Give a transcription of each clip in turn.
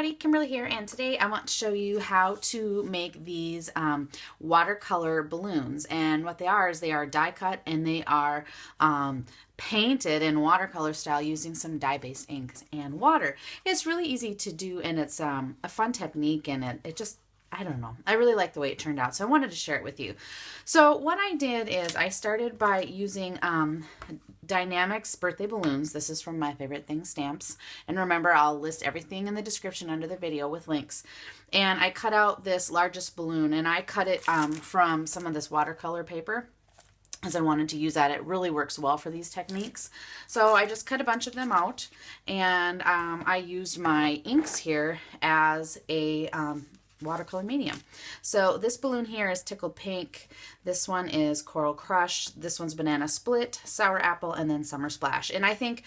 everybody, Kimberly here, and today I want to show you how to make these watercolor balloons. And what they are is they are die cut and they are painted in watercolor style using some dye-based inks and water. It's really easy to do, and it's a fun technique, and it just, I don't know, I really like the way it turned out, so I wanted to share it with you. So what I did is I started by using Dynamics birthday balloons. This is from My Favorite Things stamps, and remember, I'll list everything in the description under the video with links. And I cut out this largest balloon, and I cut it from some of this watercolor paper, as I wanted to use that. It really works well for these techniques. So I just cut a bunch of them out, and I used my inks here as a watercolor medium. So this balloon here is Tickled Pink. This one is Coral Crush. This one's Banana Split, Sour Apple, and then Summer Splash. And I think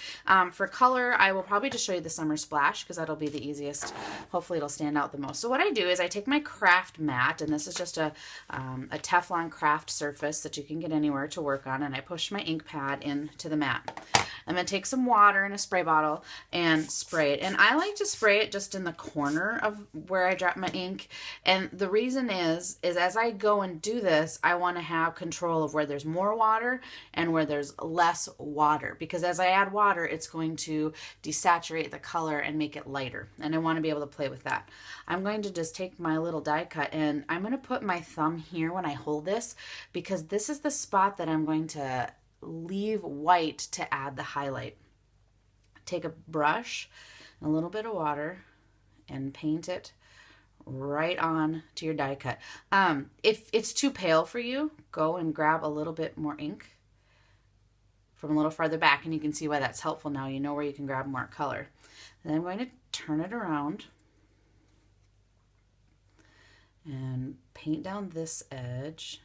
for color, I will probably just show you the Summer Splash because that'll be the easiest. Hopefully it'll stand out the most. So what I do is I take my craft mat, and this is just a Teflon craft surface that you can get anywhere to work on, and I push my ink pad into the mat. I'm going to take some water in a spray bottle and spray it. And I like to spray it just in the corner of where I drop my ink. And the reason is as I go and do this, I want to have control of where there's more water and where there's less water. Because as I add water, it's going to desaturate the color and make it lighter. And I want to be able to play with that. I'm going to just take my little die cut, and I'm going to put my thumb here when I hold this, because this is the spot that I'm going to leave white to add the highlight. Take a brush, a little bit of water, and paint it right on to your die cut. If it's too pale for you, go and grab a little bit more ink from a little farther back, and you can see why that's helpful now. You know where you can grab more color. Then I'm going to turn it around and paint down this edge.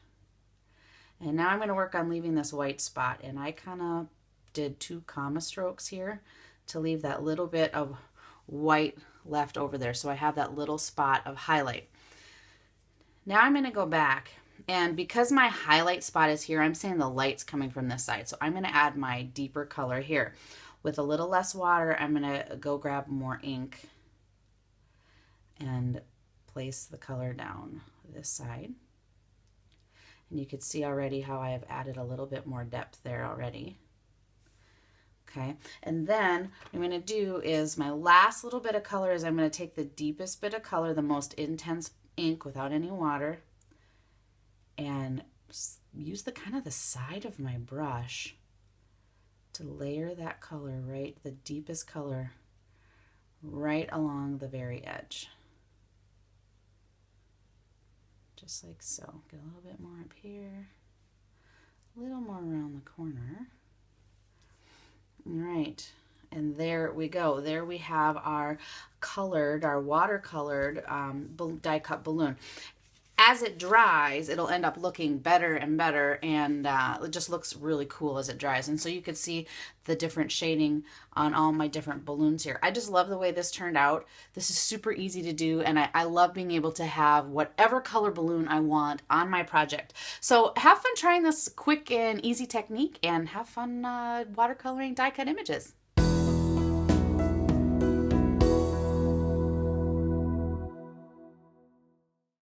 And now I'm going to work on leaving this white spot, and I kind of did 2 comma strokes here to leave that little bit of white left over there, so I have that little spot of highlight. Now I'm going to go back, and because my highlight spot is here, I'm saying the light's coming from this side, so I'm going to add my deeper color here. With a little less water, I'm going to go grab more ink and place the color down this side. And you can see already how I have added a little bit more depth there already. Okay, and then what I'm going to do is my last little bit of color is I'm going to take the deepest bit of color, the most intense ink without any water, and use the kind of the side of my brush to layer that color, right, the deepest color right along the very edge. Just like so. Get a little bit more up here, a little more around the corner. All right, and there we go. There we have our colored, our watercolored die cut balloon. As it dries, it'll end up looking better and better, and it just looks really cool as it dries. And so you could see the different shading on all my different balloons here. I just love the way this turned out. This is super easy to do, and I love being able to have whatever color balloon I want on my project. So have fun trying this quick and easy technique, and have fun watercoloring die cut images.